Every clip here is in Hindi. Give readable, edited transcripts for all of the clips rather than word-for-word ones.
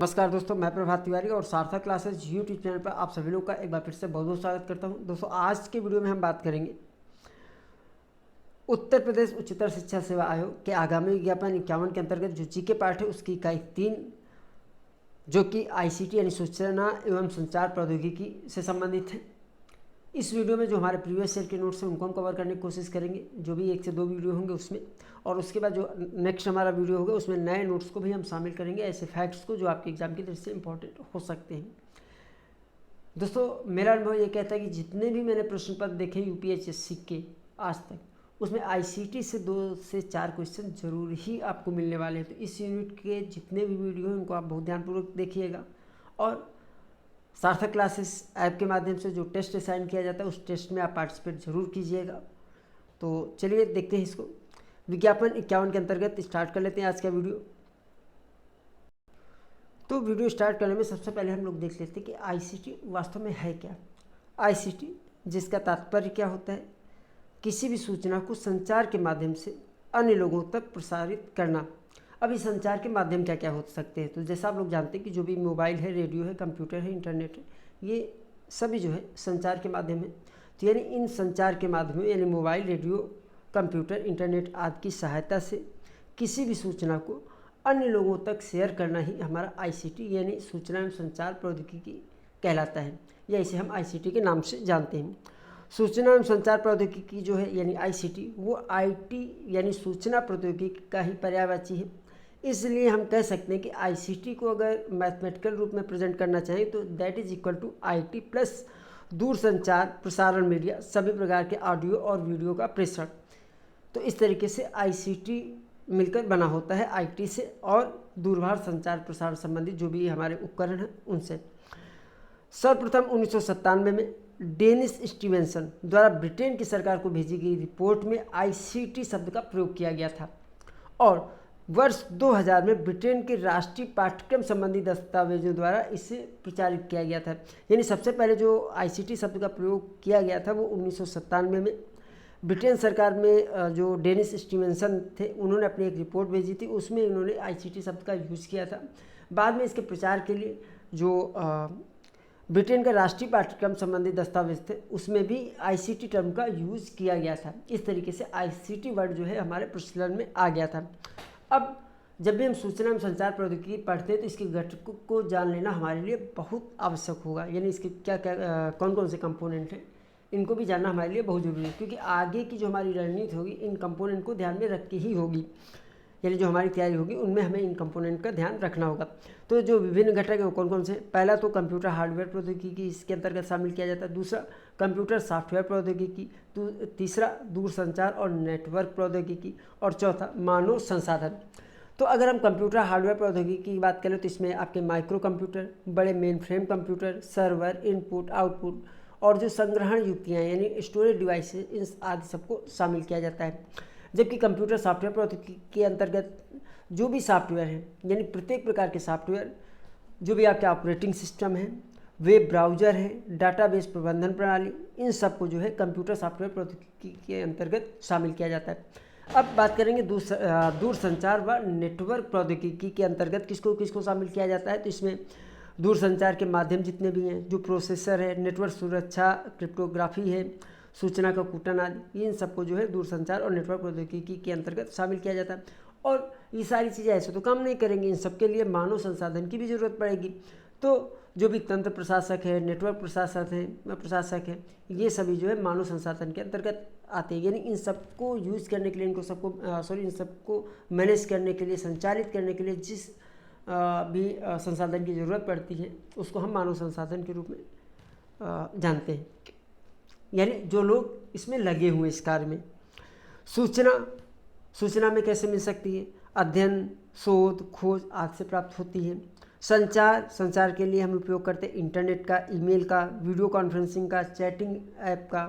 नमस्कार दोस्तों, मैं प्रभात तिवारी और सार्थक क्लासेस यूट्यूब चैनल पर आप सभी लोग का एक बार फिर से बहुत बहुत स्वागत करता हूं। दोस्तों, आज के वीडियो में हम बात करेंगे उत्तर प्रदेश उच्चतर शिक्षा सेवा आयोग के आगामी विज्ञापन 51 के अंतर्गत जो जीके पाठ है उसकी इकाई 3, जो कि आईसीटी यानी सूचना एवं संचार प्रौद्योगिकी से संबंधित है। इस वीडियो में जो हमारे प्रीवियस ईयर के नोट्स हैं उनको हम कवर करने की कोशिश करेंगे, जो भी 1 से 2 वीडियो होंगे उसमें, और उसके बाद जो नेक्स्ट हमारा वीडियो होगा उसमें नए नोट्स को भी हम शामिल करेंगे, ऐसे फैक्ट्स को जो आपके एग्जाम की दृष्टि से इंपॉर्टेंट हो सकते हैं। दोस्तों, मेरा अनुभव ये कहता है कि जितने भी मैंने प्रश्न पत्र देखे यूपीएससी के आज तक, उसमें आईसीटी से 2 से 4 क्वेश्चन जरूर ही आपको मिलने वाले हैं। तो इस यूनिट के जितने भी वीडियो हैं उनको आप बहुत ध्यानपूर्वक देखिएगा, और सार्थक क्लासेस ऐप के माध्यम से जो टेस्ट असाइन किया जाता है उस टेस्ट में आप पार्टिसिपेट जरूर कीजिएगा। तो चलिए देखते हैं इसको। विज्ञापन 51 के अंतर्गत स्टार्ट कर लेते हैं आज का वीडियो। तो वीडियो स्टार्ट करने में सबसे पहले हम लोग देख लेते हैं कि आईसीटी वास्तव में है क्या। आईसीटी, जिसका तात्पर्य क्या होता है, किसी भी सूचना को संचार के माध्यम से अन्य लोगों तक प्रसारित करना। अब इस संचार के माध्यम क्या क्या हो सकते हैं, तो जैसा आप लोग जानते हैं कि जो भी मोबाइल है, रेडियो है, कंप्यूटर है, इंटरनेट है, ये सभी जो है संचार के माध्यम है। तो यानी इन संचार के माध्यम यानी मोबाइल, रेडियो, कंप्यूटर, इंटरनेट आदि की सहायता से किसी भी सूचना को अन्य लोगों तक शेयर करना ही हमारा आईसीटी यानी सूचना एवं संचार प्रौद्योगिकी कहलाता है, या इसे हम आईसीटी के नाम से जानते हैं। सूचना एवं संचार प्रौद्योगिकी जो है यानी आईसीटी, वो आईटी यानी सूचना प्रौद्योगिकी का ही पर्यायवाची है। इसलिए हम कह सकते हैं कि आईसीटी को अगर मैथमेटिकल रूप में प्रेजेंट करना चाहें तो that is equal to IT plus दूरसंचार, प्रसारण मीडिया, सभी प्रकार के ऑडियो और वीडियो का प्रेषण। तो इस तरीके से आईसीटी मिलकर बना होता है आईटी से और दूरभाष संचार प्रसारण संबंधित जो भी हमारे उपकरण हैं उनसे। सर्वप्रथम 1997 में डेनिस स्टीवेंसन द्वारा ब्रिटेन की सरकार को भेजी गई रिपोर्ट में आईसीटी शब्द का प्रयोग किया गया था, और वर्ष 2000 में ब्रिटेन के राष्ट्रीय पाठ्यक्रम संबंधी दस्तावेजों द्वारा इसे प्रचारित किया गया था। यानी सबसे पहले जो आईसीटी शब्द का प्रयोग किया गया था वो 1997 में ब्रिटेन सरकार में जो डेनिस स्टीवेंसन थे उन्होंने अपनी एक रिपोर्ट भेजी थी, उसमें इन्होंने आईसीटी शब्द का यूज़ किया था। बाद में इसके प्रचार के लिए जो ब्रिटेन का राष्ट्रीय पाठ्यक्रम संबंधी दस्तावेज थे उसमें भी आईसीटी टर्म का यूज़ किया गया था। इस तरीके से आईसीटी वर्ड जो है हमारे प्रचलन में आ गया था। अब जब भी हम सूचना एवं संचार प्रौद्योगिकी पढ़ते हैं तो इसके घटकों को जान लेना हमारे लिए बहुत आवश्यक होगा, यानी इसके क्या क्या कौन कौन से कंपोनेंट हैं इनको भी जानना हमारे लिए बहुत ज़रूरी है, क्योंकि आगे की जो हमारी रणनीति होगी इन कंपोनेंट को ध्यान में रख के ही होगी। यानी जो हमारी तैयारी होगी उनमें हमें इन कंपोनेंट का ध्यान रखना होगा। तो जो विभिन्न घटक हैं कौन कौन से, पहला तो कंप्यूटर हार्डवेयर प्रौद्योगिकी इसके अंतर्गत शामिल किया जाता है, दूसरा कंप्यूटर सॉफ्टवेयर प्रौद्योगिकी, तीसरा दूरसंचार और नेटवर्क प्रौद्योगिकी, और चौथा मानव संसाधन। तो अगर हम कंप्यूटर हार्डवेयर प्रौद्योगिकी की बात करें तो इसमें आपके माइक्रो कंप्यूटर, बड़े main frame computer, server, input output और जो संग्रहण युक्तियाँ यानी स्टोरेज डिवाइसेस, इन आदि सबको शामिल किया जाता है। जबकि कंप्यूटर सॉफ्टवेयर प्रौद्योगिकी के अंतर्गत जो भी सॉफ्टवेयर हैं, यानी प्रत्येक प्रकार के सॉफ्टवेयर, जो भी आपके ऑपरेटिंग सिस्टम है, वेब ब्राउज़र है, डाटाबेस प्रबंधन प्रणाली, इन सबको जो है कंप्यूटर सॉफ्टवेयर प्रौद्योगिकी के अंतर्गत शामिल किया जाता है। अब बात करेंगे दूरसंचार व नेटवर्क प्रौद्योगिकी के अंतर्गत किसको किसको शामिल किया जाता है। तो इसमें दूरसंचार के माध्यम जितने भी हैं, जो प्रोसेसर है, नेटवर्क सुरक्षा, क्रिप्टोग्राफी है, सूचना का कूटन आदि, इन सबको जो है दूरसंचार और नेटवर्क प्रौद्योगिकी के अंतर्गत शामिल किया जाता है। और ये सारी चीज़ें ऐसे तो काम नहीं करेंगी, इन सबके लिए मानव संसाधन की भी ज़रूरत पड़ेगी। तो जो भी तंत्र प्रशासक है, नेटवर्क प्रशासक है, ये सभी जो है मानव संसाधन के अंतर्गत आते हैं। यानी इन सबको यूज़ करने के लिए, इन सबको मैनेज करने के लिए, संचालित करने के लिए जिस भी संसाधन की ज़रूरत पड़ती है उसको हम मानव संसाधन के रूप में जानते हैं, यानी जो लोग इसमें लगे हुए इस कार्य में। सूचना में कैसे मिल सकती है, अध्ययन, शोध, खोज आदि से प्राप्त होती है। संचार के लिए हम उपयोग करते हैं इंटरनेट का, ईमेल का, वीडियो कॉन्फ्रेंसिंग का, चैटिंग ऐप का,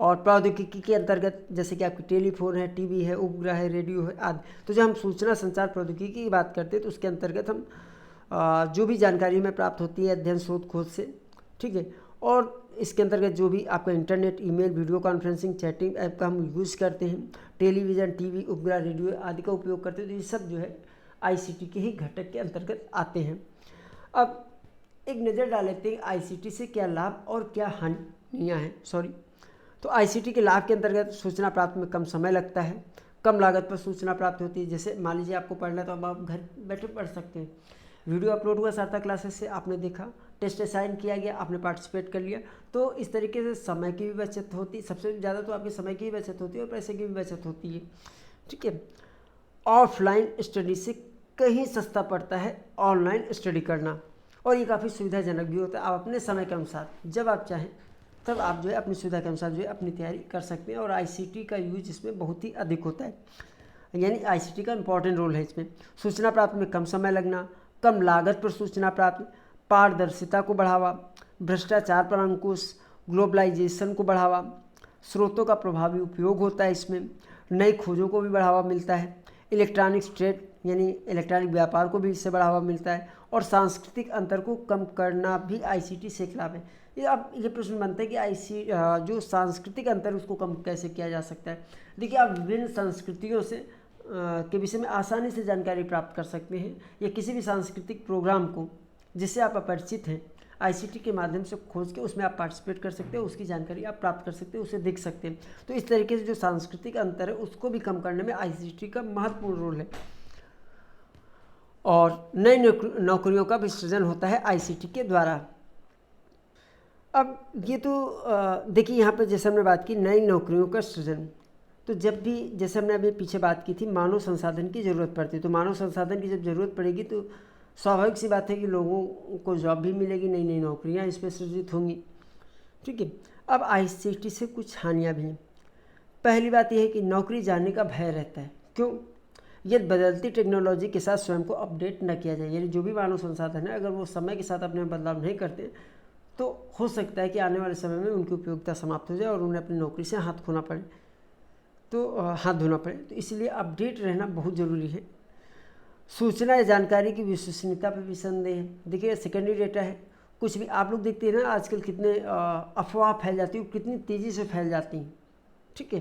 और प्रौद्योगिकी के अंतर्गत जैसे कि आपकी टेलीफोन है, टीवी है, उपग्रह है, रेडियो है आदि। तो जब हम सूचना संचार प्रौद्योगिकी की बात करते हैं तो उसके अंतर्गत हम जो भी जानकारी हमें प्राप्त होती है अध्ययन, शोध, खोज से, ठीक है, और इसके अंतर्गत जो भी आपका internet, email, video conferencing, chatting app का हम यूज़ करते हैं, टेलीविज़न, टीवी, उपग्रह, रेडियो आदि का उपयोग करते हैं, तो ये सब जो है आईसीटी के ही घटक के अंतर्गत आते हैं। अब एक नज़र डाल लेते हैं आईसीटी से क्या लाभ और क्या हानियाँ हैं। तो आईसीटी के लाभ के अंतर्गत सूचना प्राप्त में कम समय लगता है, कम लागत पर सूचना प्राप्त होती है। जैसे मान लीजिए आपको पढ़ना है तो अब आप घर बैठे पढ़ सकते हैं। वीडियो अपलोड हुआ सार्थक क्लासेस से, आपने देखा, टेस्ट असाइन किया गया, आपने पार्टिसिपेट कर लिया। तो इस तरीके से समय की भी बचत होती है, सबसे ज़्यादा तो आपके समय की भी बचत होती है और पैसे की भी बचत होती है। ठीक है, ऑफलाइन स्टडी से कहीं सस्ता पड़ता है ऑनलाइन स्टडी करना, और ये काफ़ी सुविधाजनक भी होता है। आप अपने समय के अनुसार जब आप चाहें तब आप जो है अपनी सुविधा के अनुसार जो है अपनी तैयारी कर सकते हैं। और आईसीटी का यूज इसमें बहुत ही अधिक होता है, यानी आईसीटी का इम्पॉर्टेंट रोल है इसमें। सूचना प्राप्त में कम समय लगना, कम लागत पर सूचना प्राप्ति, पारदर्शिता को बढ़ावा, भ्रष्टाचार पर अंकुश, ग्लोबलाइजेशन को बढ़ावा, स्रोतों का प्रभावी उपयोग होता है इसमें, नई खोजों को भी बढ़ावा मिलता है, इलेक्ट्रॉनिक ट्रेड यानी इलेक्ट्रॉनिक व्यापार को भी इससे बढ़ावा मिलता है, और सांस्कृतिक अंतर को कम करना भी आईसीटी से एक लाभ है। ये अब ये प्रश्न बनता है कि जो सांस्कृतिक अंतर उसको कम कैसे किया जा सकता है। देखिए, आप विभिन्न संस्कृतियों से के विषय में आसानी से जानकारी प्राप्त कर सकते हैं, या किसी भी सांस्कृतिक प्रोग्राम को जिससे आप अपरिचित हैं आईसीटी के माध्यम से खोज के उसमें आप पार्टिसिपेट कर सकते हैं, उसकी जानकारी आप प्राप्त कर सकते हैं, उसे देख सकते हैं। तो इस तरीके से जो सांस्कृतिक अंतर है उसको भी कम करने में आईसीटी का महत्वपूर्ण रोल है। और नई नौकरियों का भी सृजन होता है आईसीटी के द्वारा। अब ये तो देखिए यहाँ पर जैसे हमने बात की नई नौकरियों का सृजन, तो जब भी जैसे हमने अभी पीछे बात की थी मानव संसाधन की ज़रूरत पड़ती है, तो मानव संसाधन की जब ज़रूरत पड़ेगी तो स्वाभाविक सी बात है कि लोगों को जॉब भी मिलेगी, नई नई नौकरियाँ इसमें सृजित होंगी। ठीक है, अब आईसीटी से कुछ हानियाँ भी हैं। पहली बात यह है कि नौकरी जाने का भय रहता है। क्यों? यदि बदलती टेक्नोलॉजी के साथ स्वयं को अपडेट न किया जाए, यानी जो भी मानव संसाधन है अगर वो समय के साथ अपने बदलाव नहीं करते तो हो सकता है कि आने वाले समय में उनकी उपयोगिता समाप्त हो जाए और उन्हें अपनी नौकरी से हाथ धोना पड़े। तो इसलिए अपडेट रहना बहुत ज़रूरी है। सूचना या जानकारी की विश्वसनीयता पर भी संदेह है। देखिए, सेकेंडरी डेटा है, कुछ भी आप लोग देखते हैं ना आजकल कितने अफवाह फैल जाती है, कितनी तेज़ी से फैल जाती हैं। ठीक है,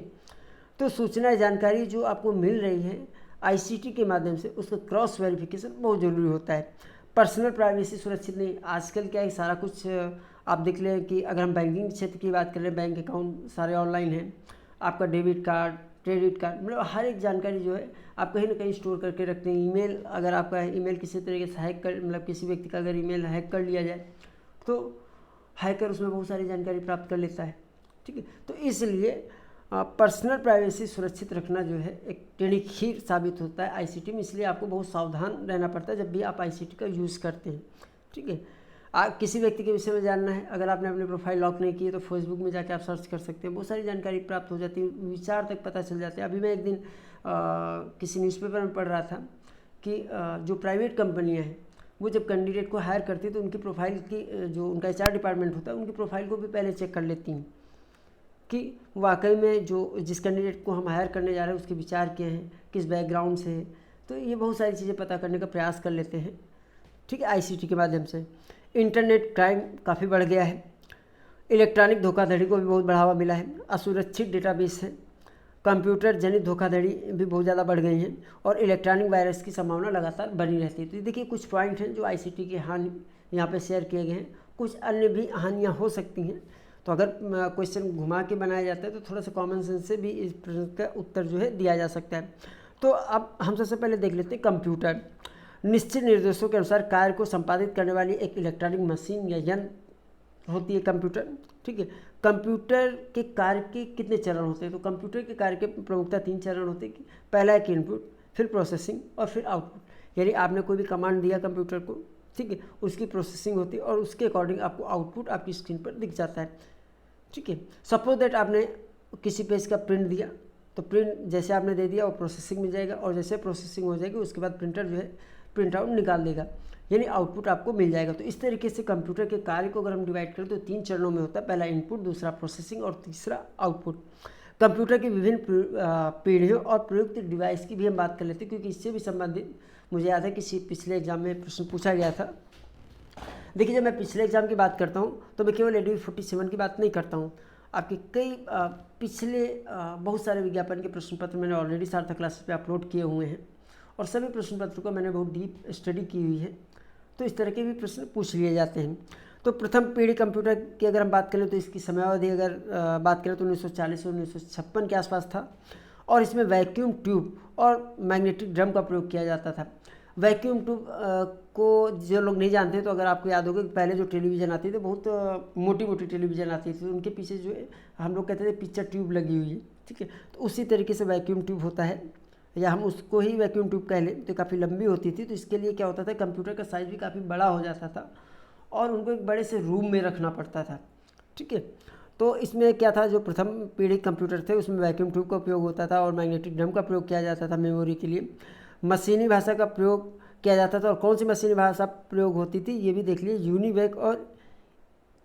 तो सूचना या जानकारी जो आपको मिल रही है आईसीटी के माध्यम से उसका क्रॉस वेरिफिकेशन बहुत ज़रूरी होता है। पर्सनल प्राइवेसी सुरक्षित नहीं। आजकल क्या है, सारा कुछ आप देख लें कि अगर हम बैंकिंग क्षेत्र की बात करें, बैंक अकाउंट सारे ऑनलाइन हैं, आपका डेबिट कार्ड, क्रेडिट कार्ड, मतलब हर एक जानकारी जो है आप कहीं ना कहीं स्टोर करके रखते हैं। ईमेल, अगर आपका ईमेल किसी तरीके से हैक कर, मतलब किसी व्यक्ति का अगर ईमेल हैक कर लिया जाए तो हैकर उसमें बहुत सारी जानकारी प्राप्त कर लेता है। ठीक है, तो इसलिए पर्सनल प्राइवेसी सुरक्षित रखना जो है एक टेढ़ी खीर साबित होता है आईसीटी में, इसलिए आपको बहुत सावधान रहना पड़ता है जब भी आप आईसीटी का यूज़ करते हैं। ठीक है, आप किसी व्यक्ति के विषय में जानना है, अगर आपने अपनी प्रोफाइल लॉक नहीं की है तो फेसबुक में जाके आप सर्च कर सकते हैं, बहुत सारी जानकारी प्राप्त हो जाती है, विचार तक पता चल जाते हैं। अभी मैं एक दिन किसी न्यूज़पेपर में पढ़ रहा था कि जो प्राइवेट कंपनियाँ हैं वो जब कैंडिडेट को हायर करती है तो उनकी प्रोफाइल की, जो उनका एचआर डिपार्टमेंट होता है, उनकी प्रोफाइल को भी पहले चेक कर लेती हैं कि वाकई में जिस कैंडिडेट को हम हायर करने जा रहे हैं उसके विचार क्या हैं, किस बैकग्राउंड से है। तो ये बहुत सारी चीज़ें पता करने का प्रयास कर लेते हैं। ठीक है, आईसीटी के माध्यम से इंटरनेट क्राइम काफ़ी बढ़ गया है, इलेक्ट्रॉनिक धोखाधड़ी को भी बहुत बढ़ावा मिला है, असुरक्षित डेटाबेस है, कंप्यूटर जनित धोखाधड़ी भी बहुत ज़्यादा बढ़ गई हैं, और इलेक्ट्रॉनिक वायरस की संभावना लगातार बनी रहती है। तो देखिए, कुछ पॉइंट हैं जो आईसीटी के हानि यहाँ पे शेयर किए गए हैं, कुछ अन्य भी हानियाँ हो सकती हैं। तो अगर क्वेश्चन घुमा के बनाया जाता है तो थोड़ा सा कॉमन सेंस से भी इस प्रश्न का उत्तर जो है दिया जा सकता है। तो अब हम सबसे पहले देख लेते हैं कंप्यूटर। निश्चित निर्देशों के अनुसार कार्य को संपादित करने वाली एक इलेक्ट्रॉनिक मशीन या यंत्र होती है कंप्यूटर। ठीक है, कंप्यूटर के कार्य के कितने चरण होते हैं? तो कंप्यूटर के कार्य के प्रमुखता 3 चरण होते हैं कि पहला है कि इनपुट, फिर प्रोसेसिंग और फिर आउटपुट। यानी आपने कोई भी कमांड दिया कंप्यूटर को, ठीक है, उसकी प्रोसेसिंग होती है और उसके अकॉर्डिंग आपको आउटपुट आपकी स्क्रीन पर दिख जाता है। ठीक है, सपोज दैट आपने किसी पेज का प्रिंट दिया, तो प्रिंट जैसे आपने दे दिया वो प्रोसेसिंग में जाएगा, और जैसे प्रोसेसिंग हो जाएगी उसके बाद प्रिंटर जो है प्रिंट आउट निकाल देगा, यानी आउटपुट आपको मिल जाएगा। तो इस तरीके से कंप्यूटर के कार्य को अगर हम डिवाइड करें तो 3 चरणों में होता है, पहला इनपुट, दूसरा प्रोसेसिंग और तीसरा आउटपुट। कंप्यूटर की विभिन्न पीढ़ियों और प्रयुक्त डिवाइस की भी हम बात कर लेते हैं, क्योंकि इससे भी संबंधित मुझे याद है कि पिछले एग्जाम में प्रश्न पूछा गया था। देखिए, जब मैं पिछले एग्जाम की बात करता हूँ तो मैं केवल ADV 47 की बात नहीं करता हूँ, आपके कई पिछले बहुत सारे विज्ञापन के प्रश्न पत्र मैंने ऑलरेडी सार्थक क्लासेस पे अपलोड किए हुए हैं, और सभी प्रश्न पत्रों का मैंने बहुत डीप स्टडी की हुई है, तो इस तरह के भी प्रश्न पूछ लिए जाते हैं। तो प्रथम पीढ़ी कंप्यूटर की अगर हम बात करें तो इसकी समयावधि अगर बात करें तो 1940 से 1956 के आसपास था, और इसमें वैक्यूम ट्यूब और मैग्नेटिक ड्रम का प्रयोग किया जाता था। वैक्यूम ट्यूब को जो लोग नहीं जानते तो अगर आपको याद होगा कि पहले जो टेलीविज़न आती थी, बहुत मोटी मोटी टेलीविज़न आती थी, उनके पीछे जो है हम लोग कहते थे पिक्चर ट्यूब लगी हुई है, ठीक है। तो उसी तरीके से वैक्यूम ट्यूब होता है, या हम उसको ही वैक्यूम ट्यूब कह लें, तो काफ़ी लंबी होती थी। तो इसके लिए क्या होता था, कंप्यूटर का साइज़ भी काफ़ी बड़ा हो जाता था और उनको एक बड़े से रूम में रखना पड़ता था, ठीक है। तो इसमें क्या था, जो प्रथम पीढ़ी कंप्यूटर थे उसमें वैक्यूम ट्यूब का उपयोग होता था और मैग्नेटिक ड्रम का प्रयोग किया जाता था मेमोरी के लिए। मशीनी भाषा का प्रयोग किया जाता था, और कौन सी मशीनी भाषा प्रयोग होती थी ये भी देख लीजिए, यूनिवैक और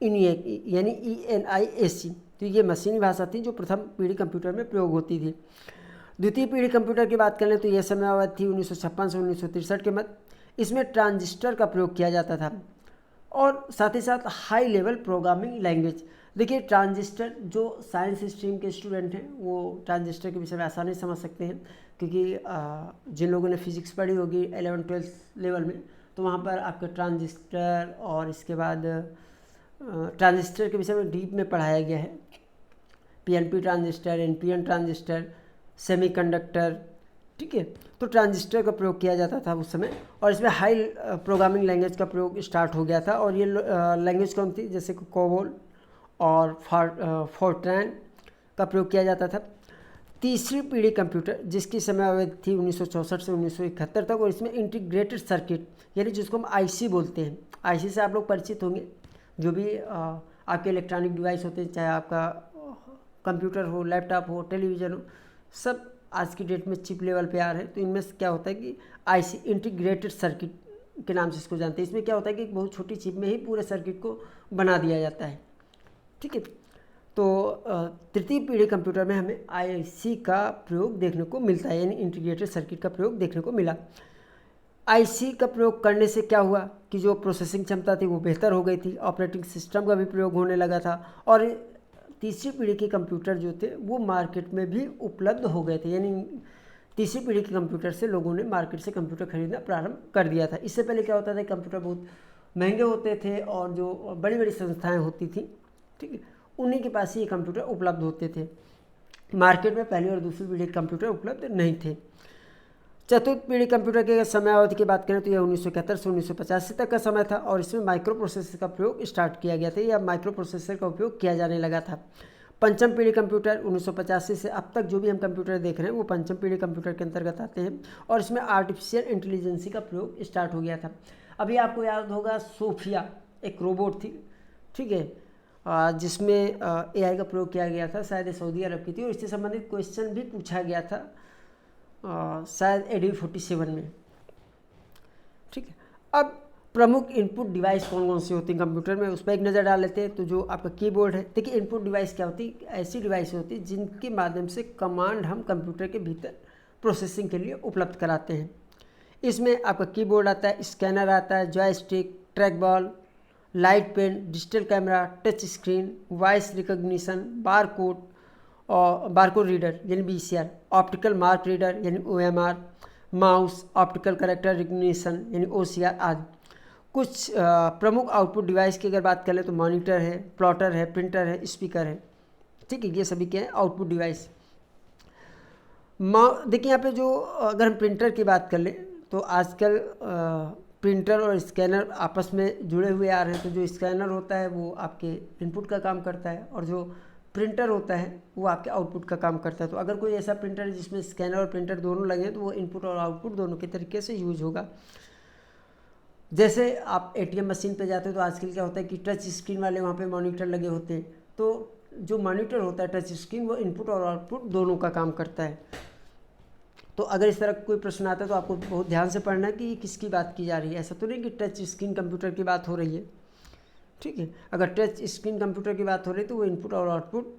इनिएक यानी ENIAC। तो ये मशीनी भाषा थी जो प्रथम पीढ़ी कंप्यूटर में प्रयोग होती थी। द्वितीय पीढ़ी कंप्यूटर की बात करें तो यह समयावधि थी 1956 से 1963 के मध्य। इसमें ट्रांजिस्टर का प्रयोग किया जाता था और साथ ही साथ हाई लेवल प्रोग्रामिंग लैंग्वेज। देखिए ट्रांजिस्टर, जो साइंस स्ट्रीम के स्टूडेंट हैं वो ट्रांजिस्टर के विषय में आसानी से समझ सकते हैं, क्योंकि जिन लोगों ने फिजिक्स पढ़ी होगी 11th-12th लेवल में, तो वहाँ पर आपका ट्रांजिस्टर और इसके बाद ट्रांजिस्टर के विषय में डीप में पढ़ाया गया है। PNP transistor, NPN transistor, semiconductor, ठीक है। तो ट्रांजिस्टर का प्रयोग किया जाता था उस समय, और इसमें हाई प्रोग्रामिंग लैंग्वेज का प्रयोग स्टार्ट हो गया था। और ये लैंग्वेज कौन थी, जैसे कि कोबोल और फोर्ट्रैन का प्रयोग किया जाता था। तीसरी पीढ़ी कंप्यूटर जिसकी समयावधि थी 1964 से 1971 तक, और इसमें इंटीग्रेटेड सर्किट यानी जिसको हम IC बोलते हैं, IC से आप लोग परिचित होंगे। जो भी आपके इलेक्ट्रॉनिक डिवाइस होते हैं, चाहे आपका कंप्यूटर हो, लैपटॉप हो, टेलीविज़न हो, सब आज की डेट में चिप लेवल पे आ रहे हैं। तो इनमें क्या होता है कि IC इंटीग्रेटेड सर्किट के नाम से इसको जानते हैं। इसमें क्या होता है कि एक बहुत छोटी चिप में ही पूरे सर्किट को बना दिया जाता है, ठीक है। तो तृतीय पीढ़ी कंप्यूटर में हमें IC का प्रयोग देखने को मिलता है, यानी इंटीग्रेटेड सर्किट का प्रयोग देखने को मिला। IC का प्रयोग करने से क्या हुआ कि जो प्रोसेसिंग क्षमता थी वो बेहतर हो गई थी, ऑपरेटिंग सिस्टम का भी प्रयोग होने लगा था, और तीसरी पीढ़ी के कंप्यूटर जो थे वो मार्केट में भी उपलब्ध हो गए थे। यानी तीसरी पीढ़ी के कंप्यूटर से लोगों ने मार्केट से कंप्यूटर खरीदना प्रारंभ कर दिया था। इससे पहले क्या होता था, कंप्यूटर बहुत महंगे होते थे और जो बड़ी बड़ी संस्थाएं होती थी, ठीक है, उन्हीं के पास ही ये कंप्यूटर उपलब्ध होते थे। मार्केट में पहली और दूसरी पीढ़ी के कंप्यूटर उपलब्ध नहीं थे। चतुर्थ पीढ़ी कंप्यूटर के समयावधि की बात करें तो यह 1971 से 1985 तक का समय था, और इसमें माइक्रो प्रोसेसर का प्रयोग स्टार्ट किया गया था, या माइक्रो प्रोसेसर का उपयोग किया जाने लगा था। पंचम पीढ़ी कंप्यूटर 1985 से अब तक जो भी हम कंप्यूटर देख रहे हैं वो पंचम पीढ़ी कंप्यूटर के अंतर्गत आते हैं, और इसमें आर्टिफिशियल इंटेलिजेंसी का प्रयोग स्टार्ट हो गया था। अभी आपको याद होगा सोफिया एक रोबोट थी, ठीक है, जिसमें AI का प्रयोग किया गया था, शायद सऊदी अरब की थी, और इससे संबंधित क्वेश्चन भी पूछा गया था शायद AD 47 में, ठीक है। अब प्रमुख इनपुट डिवाइस कौन कौन सी होती हैं कंप्यूटर में, उस पर एक नज़र डाल लेते हैं। तो जो आपका कीबोर्ड है, देखिए इनपुट डिवाइस क्या होती है, ऐसी डिवाइस होती है जिनके माध्यम से कमांड हम कंप्यूटर के भीतर प्रोसेसिंग के लिए उपलब्ध कराते हैं। इसमें आपका कीबोर्ड आता है, स्कैनर आता है, joystick, track ball, light pen, digital camera, touch screen, voice recognition, barcode और बारकोड रीडर यानी BCR, ऑप्टिकल मार्क रीडर यानी OMR, mouse, optical character recognition यानी OCR आदि। कुछ प्रमुख आउटपुट डिवाइस की अगर बात करें तो मॉनिटर है, प्लॉटर है, प्रिंटर है, स्पीकर है, ठीक है, ये सभी क्या है आउटपुट डिवाइस। देखिए यहाँ पे जो अगर हम प्रिंटर की बात कर लें तो आजकल प्रिंटर और स्कैनर आपस में जुड़े हुए आ रहे हैं। तो जो स्कैनर होता है वो आपके इनपुट का काम करता है, और जो प्रिंटर होता है वो आपके आउटपुट का काम करता है। तो अगर कोई ऐसा प्रिंटर है जिसमें स्कैनर और प्रिंटर दोनों लगे हैं तो वो इनपुट और आउटपुट दोनों के तरीके से यूज होगा। जैसे आप ATM मशीन पे जाते हो तो आजकल क्या होता है कि टच स्क्रीन वाले वहाँ पे मॉनिटर लगे होते हैं। तो जो मॉनिटर होता है टच स्क्रीन, वो इनपुट और आउटपुट दोनों का काम करता है। तो अगर इस तरह कोई प्रश्न आता है तो आपको बहुत ध्यान से पढ़ना है कि ये किसकी बात की जा रही है। ऐसा तो नहीं कि टच स्क्रीन कंप्यूटर की बात हो रही है, ठीक है। अगर टच स्क्रीन कंप्यूटर की बात हो रही है तो वो इनपुट और आउटपुट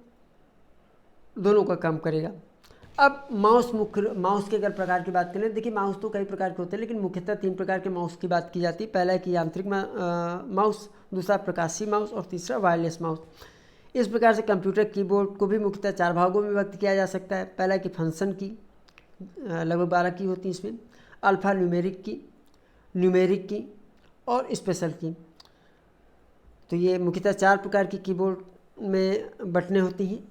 दोनों का काम करेगा। अब माउस के अगर प्रकार की बात करें, देखिए माउस तो कई प्रकार के होते हैं, लेकिन मुख्यतः 3 प्रकार के माउस की बात की जाती है। पहला है कि यांत्रिक माउस, दूसरा प्रकाशीय माउस और तीसरा वायरलेस माउस। इस प्रकार से कंप्यूटर कीबोर्ड को भी मुख्यतः 4 भागों में विभक्त किया जा सकता है। पहला है कि फंक्शन की, लगभग 12 की होती है इसमें। अल्फ़ा न्यूमेरिक की और स्पेशल की। तो ये मुख्यतः 4 प्रकार की कीबोर्ड में बटनें होती हैं।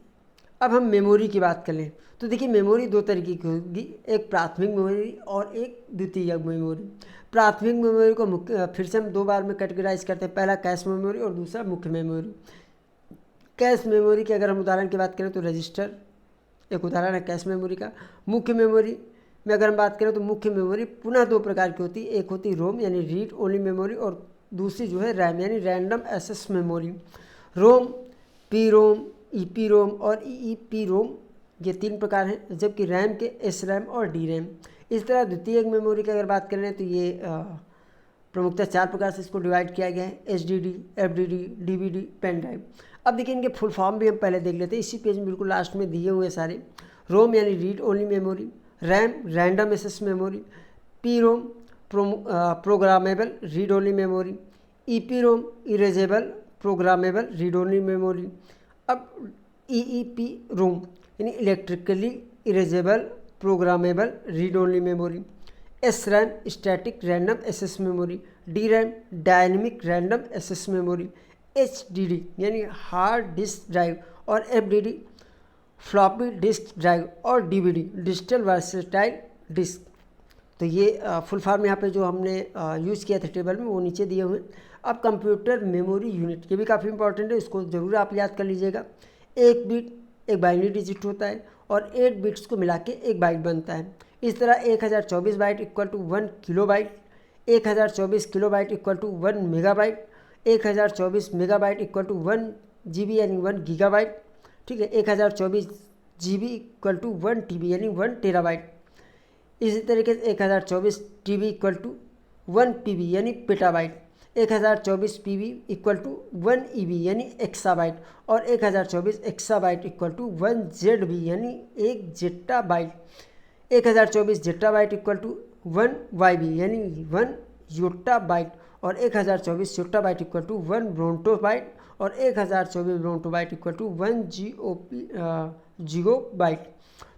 अब हम मेमोरी की बात कर लें तो देखिए मेमोरी 2 तरीके की होगी, एक प्राथमिक मेमोरी और एक द्वितीयक मेमोरी। प्राथमिक मेमोरी को फिर से हम 2 बार में कैटेगराइज करते हैं, पहला कैश मेमोरी और दूसरा मुख्य मेमोरी। कैश मेमोरी की अगर हम उदाहरण की बात करें तो रजिस्टर एक उदाहरण है कैश मेमोरी का। मुख्य मेमोरी में अगर हम बात करें तो मुख्य मेमोरी पुनः 2 प्रकार की होती है, एक होती रोम यानी रीड ओनली मेमोरी और दूसरी जो है रैम यानी random access memory. ROM, P ROM, E P ROM और ई पी रोम ये 3 प्रकार हैं, जबकि रैम के एस रैम और डी रैम। इस तरह द्वितीयक मेमोरी की अगर बात करें तो ये प्रमुखतः 4 प्रकार से इसको डिवाइड किया गया है, HDD, FDD, DVD, pen drive. अब देखिए इनके फुल फॉर्म भी हम पहले देख लेते हैं, इसी पेज में बिल्कुल लास्ट में दिए हुए सारे। रोम यानी read only memory, RAM random access memory, P ROM programmable read only memory, E P ROM erasable programmable read only memory. अब ई पी रोम यानी electrically erasable programmable read only memory, S RAM static random access memory, D RAM dynamic random access memory, HDD यानी हार्ड डिस्क ड्राइव और FDD फ्लॉपी डिस्क ड्राइव और DVD डिजिटल वर्सेटाइल डिस्क। तो ये फुल फॉर्म यहाँ पे जो हमने यूज़ किया था टेबल में वो नीचे दिए हुए हैं। अब कंप्यूटर मेमोरी यूनिट ये भी काफ़ी इंपॉर्टेंट है, इसको ज़रूर आप याद कर लीजिएगा। एक बिट एक बाइनरी डिजिट होता है और 8 बिट्स को मिला के 1 बाइट बनता है। इस तरह 1024 byte equal to 1 kilobyte, 1024 kilobyte equal to 1 megabyte, 1024 megabyte equal to 1 GB यानी 1 गीगाबाइट, ठीक है। 1024 GB इक्वल टू 1 TB यानी 1 टेराबाइट। इसी तरीके से 1024 TB इक्वल टू 1 PB यानी petabyte, 1024 PB equal to 1 EB यानी एक्साबाइट और 1024 एक्साबाइट इक्वल टू 1 ZB यानी 1 zettabyte, 1024 zettabyte equal to 1 YB यानी 1 योट्टाबाइट और 1024 योट्टाबाइट इक्वल टू 1 ब्रोंटोबाइट और 1024 ब्रोंटोबाइट इक्वल टू 1 जीगोबाइट।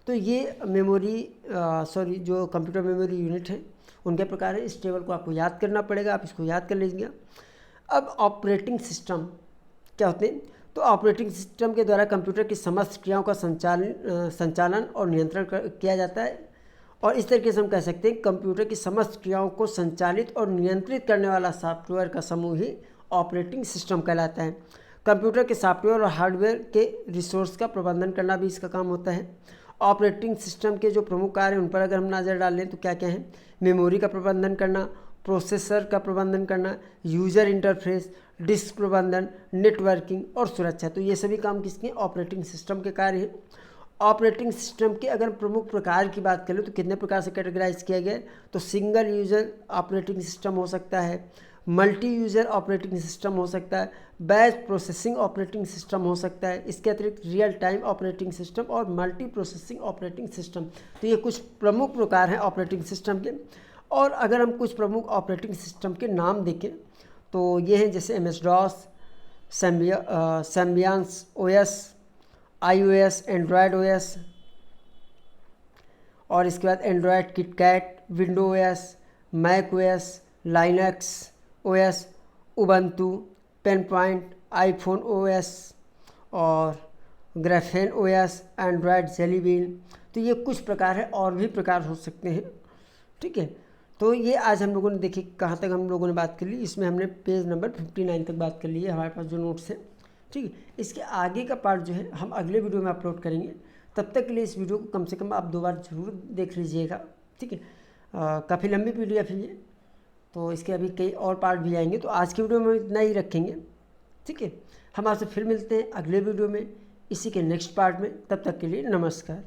तो ये मेमोरी जो कंप्यूटर मेमोरी यूनिट है उनके प्रकार है। इस टेबल को आपको याद करना पड़ेगा, आप इसको याद कर लीजिएगा। अब ऑपरेटिंग सिस्टम क्या होते हैं, तो ऑपरेटिंग सिस्टम के द्वारा कंप्यूटर की समस्त क्रियाओं का संचालन और नियंत्रण किया जाता है। और इस तरीके से हम कह सकते हैं कंप्यूटर की समस्त क्रियाओं को संचालित और नियंत्रित करने वाला सॉफ्टवेयर का समूह ही ऑपरेटिंग सिस्टम कहलाता है। कंप्यूटर के सॉफ्टवेयर और हार्डवेयर के रिसोर्स का प्रबंधन करना भी इसका काम होता है। ऑपरेटिंग सिस्टम के जो प्रमुख कार्य हैं उन पर अगर हम नज़र डाल लें तो क्या क्या है, मेमोरी का प्रबंधन करना, प्रोसेसर का प्रबंधन करना, यूज़र इंटरफेस, डिस्क प्रबंधन, नेटवर्किंग और सुरक्षा। तो ये सभी काम किसके ऑपरेटिंग सिस्टम के कार्य हैं। ऑपरेटिंग सिस्टम के अगर प्रमुख प्रकार की बात करें तो कितने प्रकार से कैटेगराइज किया गया है, तो सिंगल यूज़र ऑपरेटिंग सिस्टम हो सकता है, मल्टी यूज़र ऑपरेटिंग सिस्टम हो सकता है, बैच प्रोसेसिंग ऑपरेटिंग सिस्टम हो सकता है, इसके अतिरिक्त रियल टाइम ऑपरेटिंग सिस्टम और मल्टी प्रोसेसिंग ऑपरेटिंग सिस्टम। तो ये कुछ प्रमुख प्रकार हैं ऑपरेटिंग सिस्टम के। और अगर हम कुछ प्रमुख ऑपरेटिंग सिस्टम के नाम देखें तो ये हैं जैसे MS-DOS, Symbian OS, iOS, Android OS और इसके बाद Android KitKat, window OS, Mac OS, Linux OS, Ubuntu, pen point, iPhone OS और graphene OS, Android jelly bean. तो ये कुछ प्रकार है, और भी प्रकार हो सकते हैं, ठीक है। तो ये आज हम लोगों ने देखी कहाँ तक हम लोगों ने बात कर ली, इसमें हमने पेज नंबर 59 तक बात कर ली है हमारे पास जो नोट्स है, ठीक है। इसके आगे का पार्ट जो है हम अगले वीडियो में अपलोड करेंगे। तब तक के लिए इस वीडियो को कम से कम आप 2 बार जरूर देख लीजिएगा, ठीक है। काफ़ी लंबी PDF है ये, तो इसके अभी कई और पार्ट भी आएंगे। तो आज के वीडियो में इतना ही रखेंगे, ठीक है। हम आपसे फिर मिलते हैं अगले वीडियो में इसी के नेक्स्ट पार्ट में। तब तक के लिए नमस्कार।